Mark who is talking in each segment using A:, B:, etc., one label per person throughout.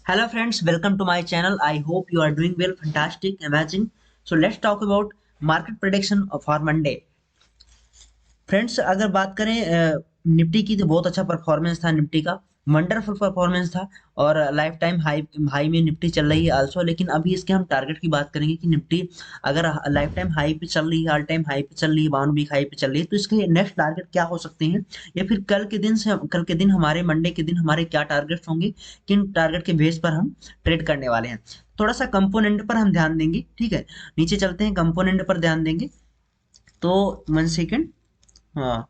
A: Hello friends, welcome to my channel. I hope you are doing well, fantastic, amazing. So let's talk about market prediction for Monday. Friends अगर बात करें Nifty की तो बहुत अच्छा performance था Nifty का। वंडरफुल परफॉर्मेंस था और लाइफ टाइम हाई हाई में निफ्टी चल रही है आल्सो। लेकिन अभी इसके हम टारगेट की बात करेंगे कि निफ्टी अगर लाइफ टाइम हाई पे चल रही है, ऑल टाइम हाई पे चल रही है, 52 वीक हाई पे चल रही है, तो इसके नेक्स्ट टारगेट क्या हो सकते हैं, या फिर कल के दिन हमारे मंडे के दिन हमारे क्या टारगेट्स होंगे, किन टारगेट के बेस पर हम ट्रेड करने वाले हैं। थोड़ा सा कंपोनेंट पर हम ध्यान देंगे, ठीक है। नीचे चलते हैं, कंपोनेंट पर ध्यान देंगे। तो 1 सेकेंड। हाँ,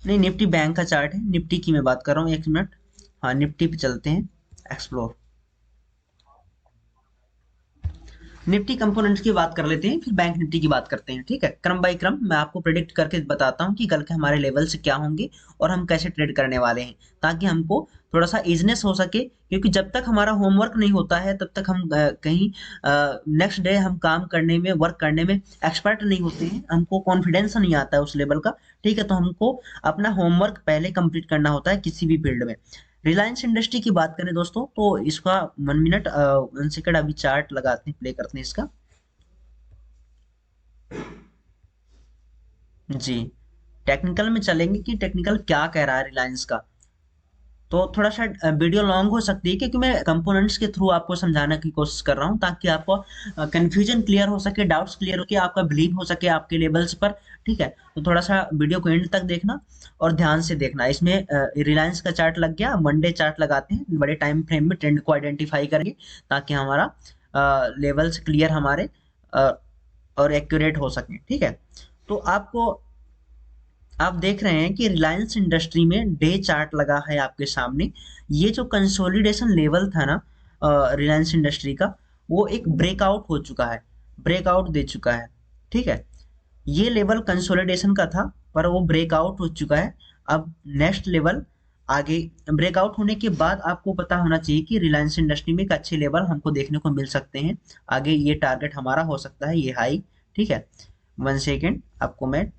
A: नहीं, निफ्टी बैंक का चार्ट है, निफ्टी की मैं बात कर रहा हूँ, 1 मिनट। हाँ, निफ्टी पे चलते हैं, एक्सप्लोर। निफ्टी कंपोनेंट्स की बात कर लेते हैं, फिर बैंक निफ्टी की बात करते हैं, ठीक है। क्रम बाय क्रम मैं आपको प्रेडिक्ट करके बताता हूँ कि कल के हमारे लेवल्स क्या होंगे और हम कैसे ट्रेड करने वाले हैं, ताकि हमको थोड़ा सा इजनेस हो सके। क्योंकि जब तक हमारा होमवर्क नहीं होता है तब तक हम कहीं नेक्स्ट डे हम काम करने में, वर्क करने में एक्सपर्ट नहीं होते हैं, हमको कॉन्फिडेंस नहीं आता है उस लेवल का। ठीक है, तो हमको अपना होमवर्क पहले कंप्लीट करना होता है किसी भी फील्ड में। रिलायंस इंडस्ट्री की बात करें दोस्तों, तो इसका 1 मिनट 1 सेकंड अभी चार्ट लगाते हैं, प्ले करते हैं इसका। जी, टेक्निकल में चलेंगे कि टेक्निकल क्या कह रहा है रिलायंस का। तो थोड़ा सा वीडियो लॉन्ग हो सकती है, क्योंकि मैं कंपोनेंट्स के थ्रू आपको समझाने की कोशिश कर रहा हूँ, ताकि आपको कंफ्यूजन क्लियर हो सके, डाउट्स क्लियर हो के आपका बिलीव हो सके आपके लेवल्स पर। ठीक है, तो थोड़ा सा वीडियो को एंड तक देखना और ध्यान से देखना। इसमें रिलायंस का चार्ट लग गया, मंडे चार्ट लगाते हैं, बड़े टाइम फ्रेम में ट्रेंड को आइडेंटिफाई करेंगे, ताकि हमारा लेवल्स क्लियर हमारे अ, और एक्यूरेट हो सकें। ठीक है, तो आपको आप देख रहे हैं कि रिलायंस इंडस्ट्री में डे चार्ट लगा है आपके सामने। ये जो कंसोलिडेशन लेवल था ना रिलायंस इंडस्ट्री का, वो एक ब्रेकआउट हो चुका है, ब्रेकआउट दे चुका है। ठीक है, ये लेवल कंसोलिडेशन का था, पर वो ब्रेकआउट हो चुका है। अब नेक्स्ट लेवल आगे ब्रेकआउट होने के बाद आपको पता होना चाहिए कि रिलायंस इंडस्ट्री में एक अच्छे लेवल हमको देखने को मिल सकते हैं। आगे ये टारगेट हमारा हो सकता है, ये हाई। ठीक है, 1 सेकेंड आपको मैं।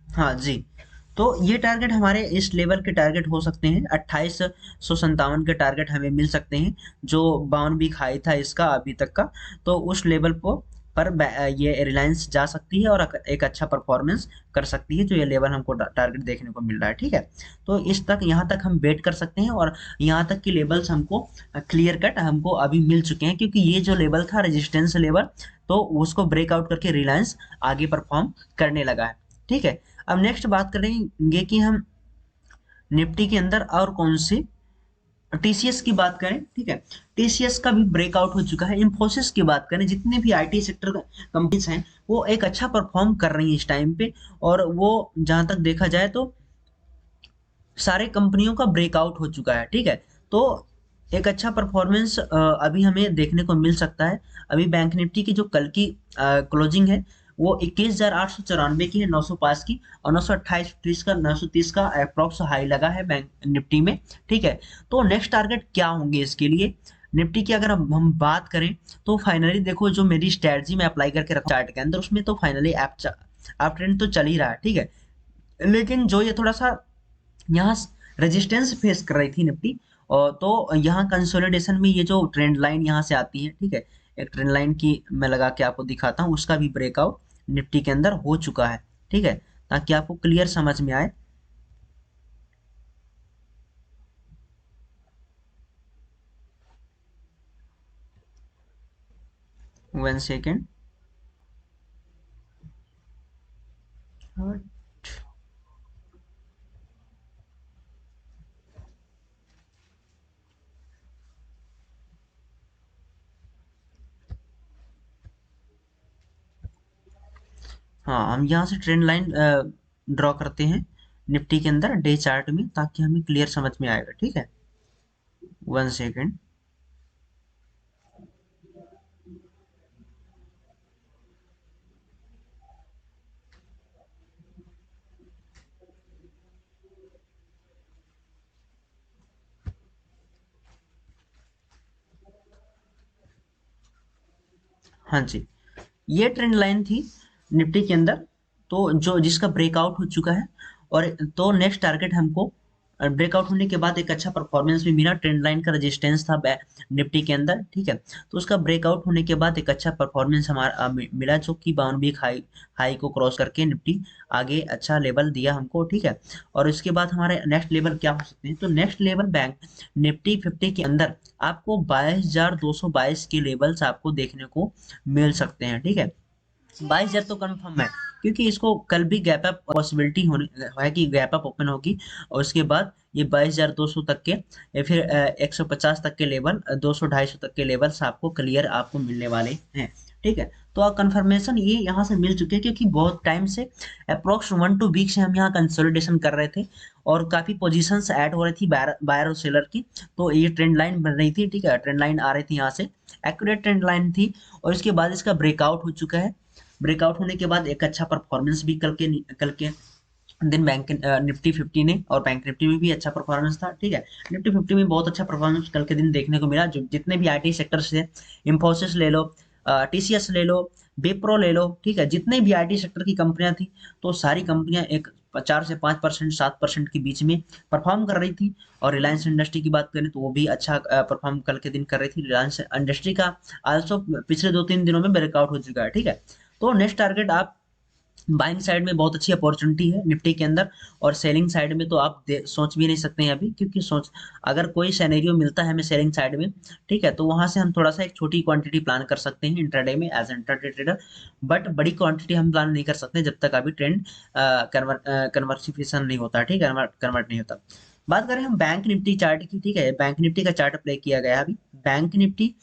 A: हाँ जी, तो ये टारगेट हमारे इस लेवल के टारगेट हो सकते हैं, 2857 के टारगेट हमें मिल सकते हैं, जो 52 वीक हाई था इसका अभी तक का। तो उस लेवल को पर ये रिलायंस जा सकती है और एक अच्छा परफॉर्मेंस कर सकती है, जो ये लेवल हमको टारगेट देखने को मिल रहा है। ठीक है, तो इस तक, यहाँ तक हम वेट कर सकते हैं, और यहाँ तक की लेवल्स हमको क्लियर कट हमको अभी मिल चुके हैं, क्योंकि ये जो लेवल था रेजिस्टेंस लेवल, तो उसको ब्रेकआउट करके रिलायंस आगे परफॉर्म करने लगा है। ठीक है, अब नेक्स्ट बात करेंगे कि हम निफ्टी के अंदर और कौन सी, टीसीएस की बात करें। ठीक है, टीसीएस का भी ब्रेकआउट हो चुका है। इंफोसिस की बात करें, जितने भी आईटी सेक्टर कंपनीज हैं, वो एक अच्छा परफॉर्म कर रही हैं इस टाइम पे। और वो जहां तक देखा जाए तो सारे कंपनियों का ब्रेकआउट हो चुका है। ठीक है, तो एक अच्छा परफॉर्मेंस अभी हमें देखने को मिल सकता है। अभी बैंक निफ्टी की जो कल की क्लोजिंग है, वो 21,894 की है, 900 पास की, और 928 का 930 का अप्रॉक्स हाई लगा है बैंक निफ्टी में। ठीक है, तो नेक्स्ट टारगेट क्या होंगे इसके लिए निफ्टी की, अगर हम बात करें, तो फाइनली देखो, जो मेरी स्ट्रेटजी में अप्लाई करके रखा चार्ट के अंदर, उसमें तो फाइनली आप ट्रेंड तो चल ही रहा है। ठीक है, लेकिन जो ये थोड़ा सा यहाँ रेजिस्टेंस फेस कर रही थी निफ्टी, और तो यहाँ कंसोलिडेशन में ये जो ट्रेंड लाइन यहाँ से आती है, ठीक है, एक ट्रेंड लाइन की मैं लगा के आपको दिखाता हूँ, उसका भी ब्रेकआउट निफ्टी के अंदर हो चुका है। ठीक है, ताकि आपको क्लियर समझ में आए। 1 सेकेंड। हाँ, हम यहाँ से ट्रेंड लाइन ड्रॉ करते हैं निफ्टी के अंदर डे चार्ट में, ताकि हमें क्लियर समझ में आएगा। ठीक है, 1 सेकेंड। हाँ जी, ये ट्रेंड लाइन थी निफ्टी के अंदर, तो जो जिसका ब्रेकआउट हो चुका है। और तो नेक्स्ट टारगेट हमको ब्रेकआउट होने के बाद एक अच्छा परफॉर्मेंस भी मिला, ट्रेंड लाइन का रेजिस्टेंस था निफ्टी के अंदर, ठीक है। तो उसका ब्रेकआउट होने के बाद एक अच्छा परफॉर्मेंस हमारा मिला, जो कि बाउन वीक हाई हाई को क्रॉस करके निफ्टी आगे अच्छा लेवल दिया हमको, ठीक है। और उसके बाद हमारे नेक्स्ट लेवल क्या हो सकते हैं, तो नेक्स्ट लेवल बैंक निफ्टी 50 के अंदर आपको 22,222 के लेवल्स आपको देखने को मिल सकते हैं, ठीक है। 22,000 तो कंफर्म है, क्योंकि इसको कल भी गैप अप पॉसिबिलिटी होने है कि गैप अप ओपन होगी, और उसके बाद ये 22,200 तक के या फिर 150 तक के लेवल, 200-250 तक के लेवल्स आपको क्लियर आपको मिलने वाले हैं, ठीक है। तो कंफर्मेशन ये यहाँ से मिल चुके हैं, क्योंकि बहुत टाइम से अप्रोक्स 1-2 वीक से हम यहाँ कंसोलिडेशन कर रहे थे, और काफी पोजीशंस ऐड हो रही थी बायर और सेलर की। तो ये ट्रेंड लाइन बन रही थी, ठीक है, ट्रेंड लाइन आ रही थी यहाँ से, एक्यूरेट ट्रेंड लाइन थी। और इसके बाद इसका ब्रेकआउट हो चुका है, ब्रेकआउट होने के बाद एक अच्छा परफॉर्मेंस भी कल के दिन बैंक निफ्टी 50 ने, और बैंक निफ्टी में भी अच्छा परफॉर्मेंस था, ठीक है। निफ्टी 50 में बहुत अच्छा परफॉर्मेंस कल के दिन देखने को मिला, जो जितने भी आईटी सेक्टर्स थे, इंफोसिस ले लो, टीसीएस ले लो, विप्रो ले लो, ठीक है, जितने भी आईटी सेक्टर की कंपनियां थी, तो सारी कंपनियां एक 4 से 5%, 7% के बीच में परफॉर्म कर रही थी। और रिलायंस इंडस्ट्री की बात करें तो वो भी अच्छा परफॉर्म कल के दिन कर रही थी। रिलायंस इंडस्ट्री का आल्सो पिछले 2-3 दिनों में ब्रेकआउट हो चुका है, ठीक है। तो नेक्स्ट टारगेट आप बाइंग साइड में बहुत अच्छी अपॉर्चुनिटी है निफ्टी के अंदर, और सेलिंग साइड में तो आप सोच भी नहीं सकते हैं अभी, क्योंकि सोच अगर कोई सिनेरियो मिलता है हमें सेलिंग साइड में, ठीक है, तो वहां से हम थोड़ा सा एक छोटी क्वांटिटी प्लान कर सकते हैं इंट्राडे में एज इंट्राडे ट्रेडर, बट बड़ी क्वांटिटी हम प्लान नहीं कर सकते जब तक अभी ट्रेंड कन्वर्सिफिकेशन नहीं होता, ठीक है, कन्वर्ट नहीं होता। बात करें हम बैंक निफ्टी चार्ट की, ठीक है, बैंक निफ्टी का चार्ट प्ले किया गया है अभी। बैंक निफ्टी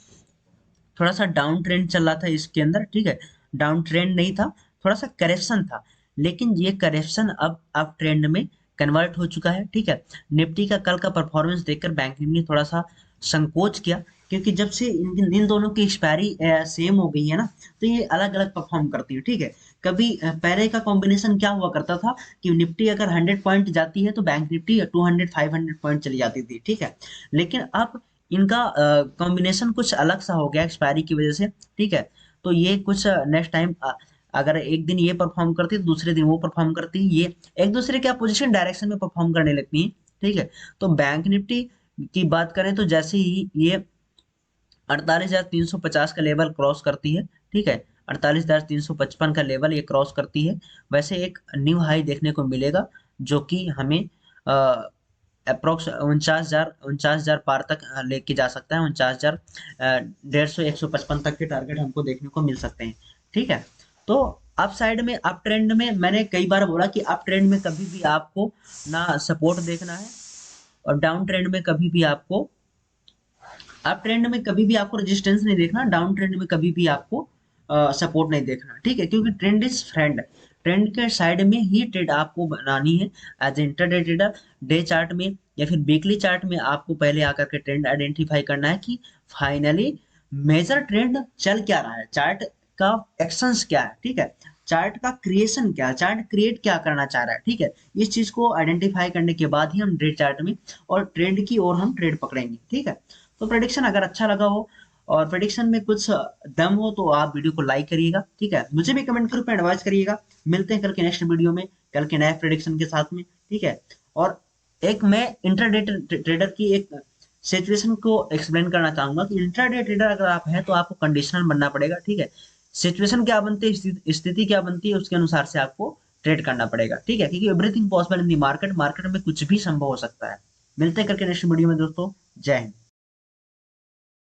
A: थोड़ा सा डाउन ट्रेंड चल रहा था इसके अंदर, ठीक है, डाउन ट्रेंड नहीं था, थोड़ा सा करेक्शन था, लेकिन ये करेक्शन अब ट्रेंड में कन्वर्ट हो चुका है, ठीक है। निफ्टी का कल का परफॉर्मेंस देखकर बैंक निफ्टी ने थोड़ा सा संकोच किया, क्योंकि जब से इन दोनों की एक्सपायरी सेम हो गई है ना, तो ये अलग अलग परफॉर्म करती है, ठीक है। कभी पहले का कॉम्बिनेशन क्या हुआ करता था कि निफ्टी अगर 100 पॉइंट जाती है तो बैंक निफ्टी 200-500 पॉइंट चली जाती थी, ठीक है। लेकिन अब इनका कॉम्बिनेशन कुछ अलग सा हो गया एक्सपायरी की वजह से, ठीक है। तो ये कुछ नेक्स्ट टाइम अगर एक दिन ये परफॉर्म करती है तो दूसरे दिन वो परफॉर्म करती है, ये एक दूसरे के अपोजिशन डायरेक्शन में परफॉर्म करने लगती है, ठीक है। तो बैंक निफ्टी की बात करें तो जैसे ही ये 48,350 का लेवल क्रॉस करती है, ठीक है, 48,355 का लेवल ये क्रॉस करती है, वैसे एक न्यू हाई देखने को मिलेगा, जो कि हमें अप्रोक्स 49,000 पार तक लेके जा सकता है। 49,000 150-155 तक के टारगेट हमको देखने को मिल सकते हैं, ठीक है। तो अप साइड में, अप ट्रेंड में मैंने कई बार बोला कि अप ट्रेंड में कभी भी आपको ना सपोर्ट देखना है, और डाउन ट्रेंड में कभी भी आपको, अप ट्रेंड में कभी भी आपको रेजिस्टेंस नहीं देखना, डाउन ट्रेंड में कभी भी आपको सपोर्ट नहीं देखना, ठीक है, क्योंकि ट्रेंड इज फ्रेंड, ट्रेंड के साइड में ही ट्रेड आपको बनानी है as intraday trader. Day chart में या फिर वीकली चार्ट में आपको पहले आकर के ट्रेंड आइडेंटिफाई करना है कि फाइनली मेजर ट्रेंड चल क्या रहा है, चार्ट का एक्शंस क्या है, ठीक है, चार्ट का क्रिएशन क्या है, चार्ट क्रिएट क्या करना चाह रहा है, ठीक है। इस चीज को आइडेंटिफाई करने के बाद ही हम डे चार्ट में और ट्रेंड की ओर हम ट्रेड पकड़ेंगे, ठीक है। तो प्रेडिक्शन अगर अच्छा लगा हो और प्रेडिक्शन में कुछ दम हो तो आप वीडियो को लाइक करिएगा, ठीक है, मुझे भी कमेंट ग्रुप में एडवाइस करिएगा। मिलते हैं कल के नेक्स्ट वीडियो में, कल के नए प्रेडिक्शन के साथ में, ठीक है। और एक मैं इंट्राडे ट्रेडर की एक सिचुएशन को एक्सप्लेन करना चाहूंगा कि इंट्राडे ट्रेडर अगर आप हैं तो आपको कंडीशनल बनना पड़ेगा, ठीक है। सिचुएशन क्या बनती है, स्थिति क्या बनती है, उसके अनुसार से आपको ट्रेड करना पड़ेगा, ठीक है, क्योंकि everything possible in the market, market में कुछ भी संभव हो सकता है। मिलते हैं करके नेक्स्ट वीडियो में दोस्तों, जय हिंद।